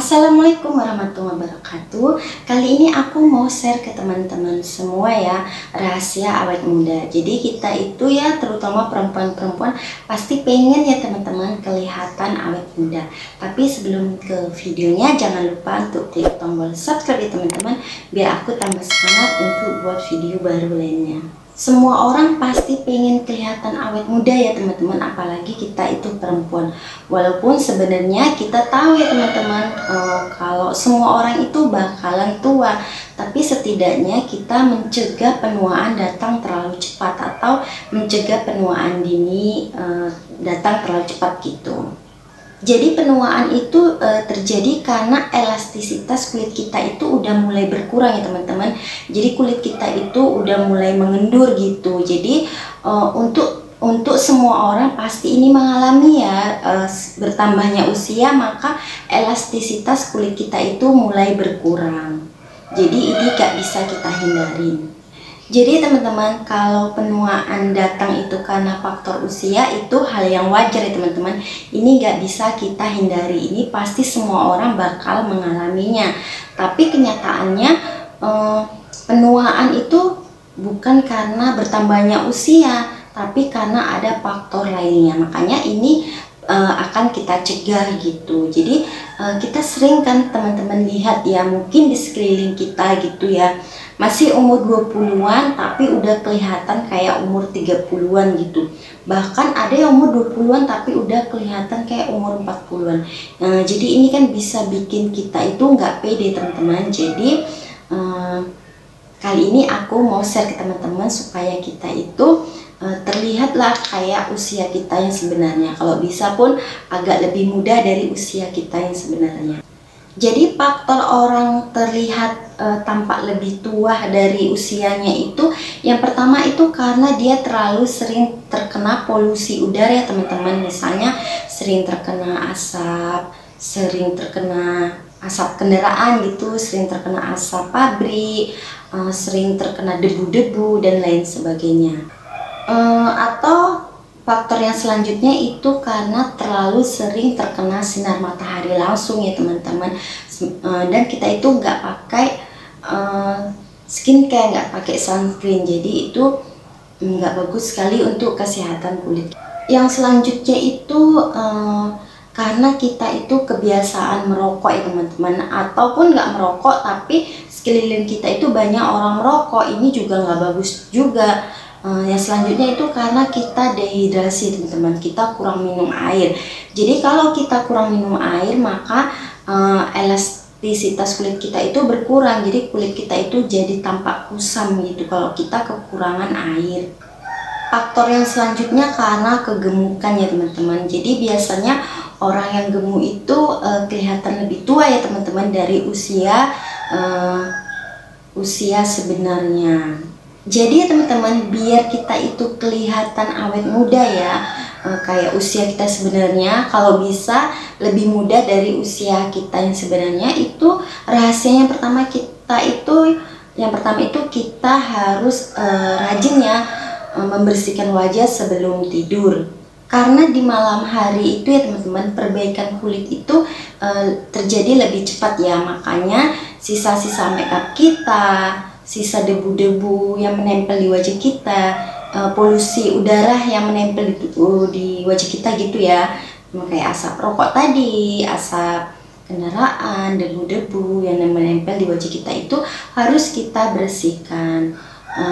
Assalamualaikum warahmatullahi wabarakatuh. Kali ini aku mau share ke teman-teman semua ya, rahasia awet muda. Jadi kita itu ya, terutama perempuan-perempuan pasti pengen ya teman-teman kelihatan awet muda. Tapi sebelum ke videonya jangan lupa untuk klik tombol subscribe ya teman-teman, biar aku tambah semangat untuk buat video baru lainnya. Semua orang pasti pengen kelihatan awet muda ya teman-teman, apalagi kita itu perempuan. Walaupun sebenarnya kita tahu ya teman-teman, kalau semua orang itu bakalan tua, tapi setidaknya kita mencegah penuaan datang terlalu cepat atau mencegah penuaan dini datang terlalu cepat gitu. Jadi penuaan itu terjadi karena elastisitas kulit kita itu udah mulai berkurang ya teman-teman. Jadi kulit kita itu udah mulai mengendur gitu. Jadi untuk semua orang pasti ini mengalami ya, bertambahnya usia maka elastisitas kulit kita itu mulai berkurang. Jadi ini gak bisa kita hindarin. Jadi teman-teman, kalau penuaan datang itu karena faktor usia itu hal yang wajar ya teman-teman. Ini gak bisa kita hindari, ini pasti semua orang bakal mengalaminya. Tapi kenyataannya penuaan itu bukan karena bertambahnya usia, tapi karena ada faktor lainnya. Makanya ini akan kita cegah gitu. Jadi kita sering kan teman-teman lihat ya, mungkin di sekeliling kita gitu ya, masih umur 20-an tapi udah kelihatan kayak umur 30-an gitu. Bahkan ada yang umur 20-an tapi udah kelihatan kayak umur 40-an. Jadi ini kan bisa bikin kita itu nggak pede teman-teman. Jadi kali ini aku mau share ke teman-teman supaya kita itu terlihatlah kayak usia kita yang sebenarnya. Kalau bisa pun agak lebih muda dari usia kita yang sebenarnya. Jadi faktor orang terlihat tampak lebih tua dari usianya itu, yang pertama itu karena dia terlalu sering terkena polusi udara ya teman-teman. Misalnya sering terkena asap, sering terkena asap kendaraan gitu, sering terkena asap pabrik, sering terkena debu-debu dan lain sebagainya. Atau faktor yang selanjutnya itu karena terlalu sering terkena sinar matahari langsung ya teman-teman. Dan kita itu nggak pakai skincare, nggak pakai sunscreen, jadi itu nggak bagus sekali untuk kesehatan kulit. Yang selanjutnya itu karena kita itu kebiasaan merokok ya teman-teman, ataupun nggak merokok tapi sekeliling kita itu banyak orang merokok, ini juga nggak bagus juga. Yang selanjutnya itu karena kita dehidrasi teman-teman, kita kurang minum air. Jadi kalau kita kurang minum air maka elastisitas kulit kita itu berkurang, jadi kulit kita itu jadi tampak kusam gitu kalau kita kekurangan air. Faktor yang selanjutnya karena kegemukan ya teman-teman. Jadi biasanya orang yang gemuk itu kelihatan lebih tua ya teman-teman dari usia sebenarnya. Jadi ya teman-teman, biar kita itu kelihatan awet muda ya, kayak usia kita sebenarnya, kalau bisa lebih muda dari usia kita yang sebenarnya, itu rahasianya yang pertama itu kita harus rajin ya membersihkan wajah sebelum tidur. Karena di malam hari itu ya teman-teman, perbaikan kulit itu terjadi lebih cepat ya, makanya sisa-sisa makeup kita, sisa debu-debu yang menempel di wajah kita, polusi udara yang menempel di wajah kita gitu ya, kayak asap rokok tadi, asap kendaraan, debu-debu yang menempel di wajah kita itu harus kita bersihkan.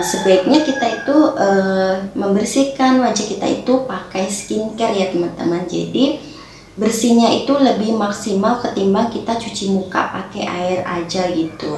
Sebaiknya kita itu membersihkan wajah kita itu pakai skincare ya teman-teman. Jadi bersihnya itu lebih maksimal ketimbang kita cuci muka pakai air aja gitu.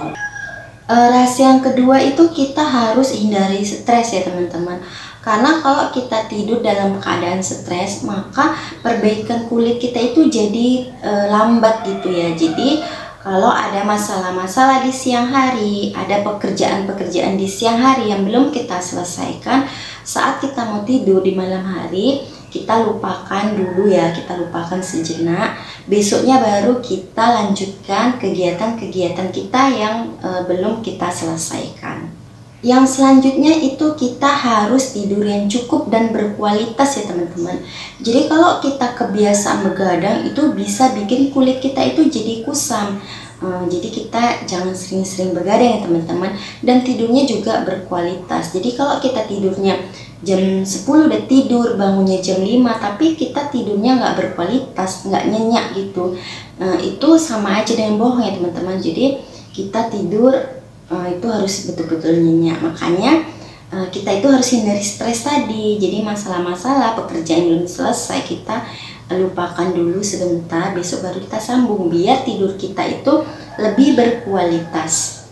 Rahasia yang kedua itu kita harus hindari stres ya teman-teman. Karena kalau kita tidur dalam keadaan stres maka perbaikan kulit kita itu jadi lambat gitu ya. Jadi kalau ada masalah-masalah di siang hari, ada pekerjaan-pekerjaan di siang hari yang belum kita selesaikan, saat kita mau tidur di malam hari, kita lupakan dulu ya, kita lupakan sejenak. Besoknya baru kita lanjutkan kegiatan-kegiatan kita yang belum kita selesaikan. Yang selanjutnya itu kita harus tidur yang cukup dan berkualitas ya teman-teman. Jadi kalau kita kebiasaan begadang itu bisa bikin kulit kita itu jadi kusam. Jadi kita jangan sering-sering begadang ya teman-teman. Dan tidurnya juga berkualitas. Jadi kalau kita tidurnya jam 10 udah tidur, bangunnya jam 5, tapi kita tidurnya nggak berkualitas, nggak nyenyak gitu. Itu sama aja dengan bohong ya teman-teman. Jadi kita tidur itu harus betul-betul nyenyak. Makanya kita itu harus hindari stres tadi. Jadi masalah-masalah pekerjaan belum selesai kita lupakan dulu sebentar, besok baru kita sambung biar tidur kita itu lebih berkualitas.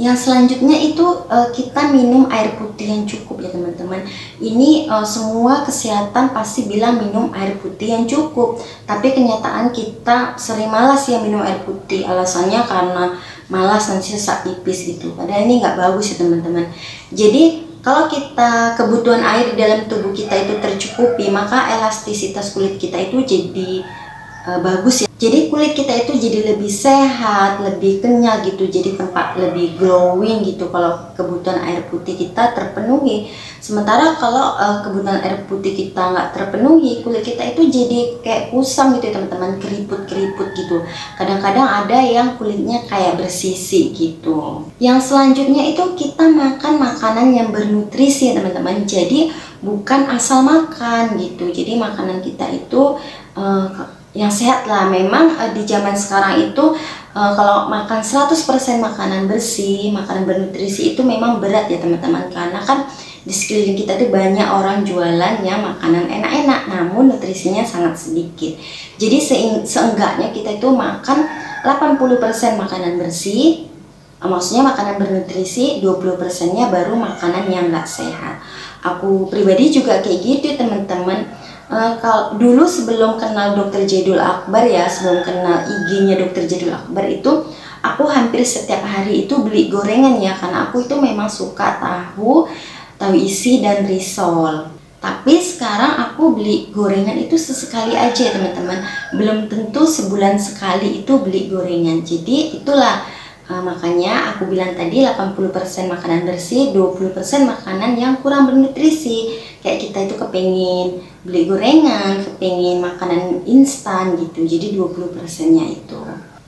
Yang selanjutnya itu kita minum air putih yang cukup ya teman-teman. Ini semua kesehatan pasti bilang minum air putih yang cukup. Tapi kenyataan kita sering malas ya minum air putih. Alasannya karena malas nanti sesak pipis gitu. Padahal ini nggak bagus ya teman-teman. Jadi kalau kita kebutuhan air di dalam tubuh kita itu tercukupi, maka elastisitas kulit kita itu jadi bagus ya. Jadi kulit kita itu jadi lebih sehat, lebih kenyal gitu, jadi tempat lebih glowing gitu kalau kebutuhan air putih kita terpenuhi. Sementara kalau kebutuhan air putih kita nggak terpenuhi, kulit kita itu jadi kayak kusam gitu ya teman-teman, keriput-keriput gitu. Kadang-kadang ada yang kulitnya kayak bersisik gitu. Yang selanjutnya itu kita makan makanan yang bernutrisi ya teman-teman. Jadi bukan asal makan gitu. Jadi makanan kita itu yang sehat lah. Memang di zaman sekarang itu kalau makan 100% makanan bersih, makanan bernutrisi itu memang berat ya teman-teman, karena kan di sekeliling kita itu banyak orang jualan yang makanan enak-enak namun nutrisinya sangat sedikit. Jadi seenggaknya kita itu makan 80% makanan bersih, maksudnya makanan bernutrisi, 20%-nya baru makanan yang nggak sehat. Aku pribadi juga kayak gitu teman-teman. Kalau dulu sebelum kenal Dokter Jadul Akbar ya, sebelum kenal IG-nya Dokter Jadul Akbar itu, aku hampir setiap hari itu beli gorengan ya, karena aku itu memang suka tahu isi dan risol. Tapi sekarang aku beli gorengan itu sesekali aja ya teman-teman, belum tentu sebulan sekali itu beli gorengan. Jadi itulah makanya aku bilang tadi 80% makanan bersih, 20% makanan yang kurang bernutrisi. Kayak kita itu kepengen beli gorengan, kepengen makanan instan gitu, jadi 20%-nya itu.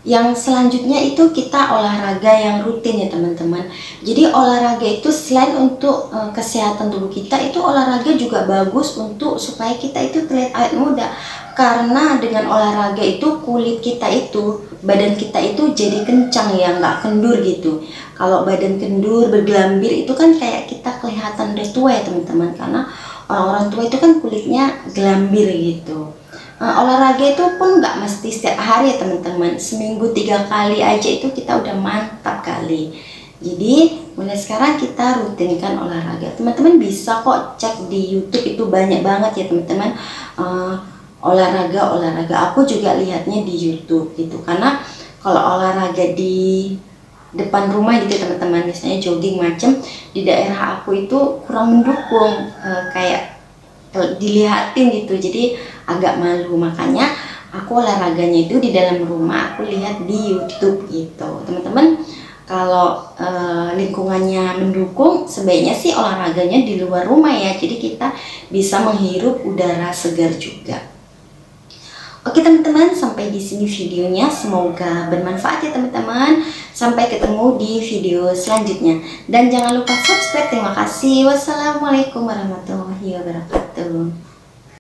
Yang selanjutnya itu kita olahraga yang rutin ya teman-teman. Jadi olahraga itu selain untuk kesehatan tubuh kita, itu olahraga juga bagus untuk supaya kita itu terlihat awet muda. Karena dengan olahraga itu kulit kita itu, badan kita itu jadi kencang ya, nggak kendur gitu. Kalau badan kendur, bergelambir itu kan kayak kita kelihatan udah tua ya teman-teman. Karena orang-orang tua itu kan kulitnya gelambir gitu. Olahraga itu pun nggak mesti setiap hari ya teman-teman. Seminggu 3 kali aja itu kita udah mantap kali. Jadi mulai sekarang kita rutinkan olahraga. Teman-teman bisa kok cek di YouTube, itu banyak banget ya teman-teman. Olahraga aku juga lihatnya di YouTube gitu. Karena kalau olahraga di depan rumah gitu teman-teman, misalnya jogging macem, di daerah aku itu kurang mendukung, kayak dilihatin gitu, jadi agak malu. Makanya aku olahraganya itu di dalam rumah, aku lihat di YouTube gitu teman-teman. Kalau lingkungannya mendukung, sebaiknya sih olahraganya di luar rumah ya, jadi kita bisa menghirup udara segar juga. Oke teman-teman, sampai di sini videonya, semoga bermanfaat ya teman-teman. Sampai ketemu di video selanjutnya, dan jangan lupa subscribe. Terima kasih. Wassalamualaikum warahmatullahi wabarakatuh.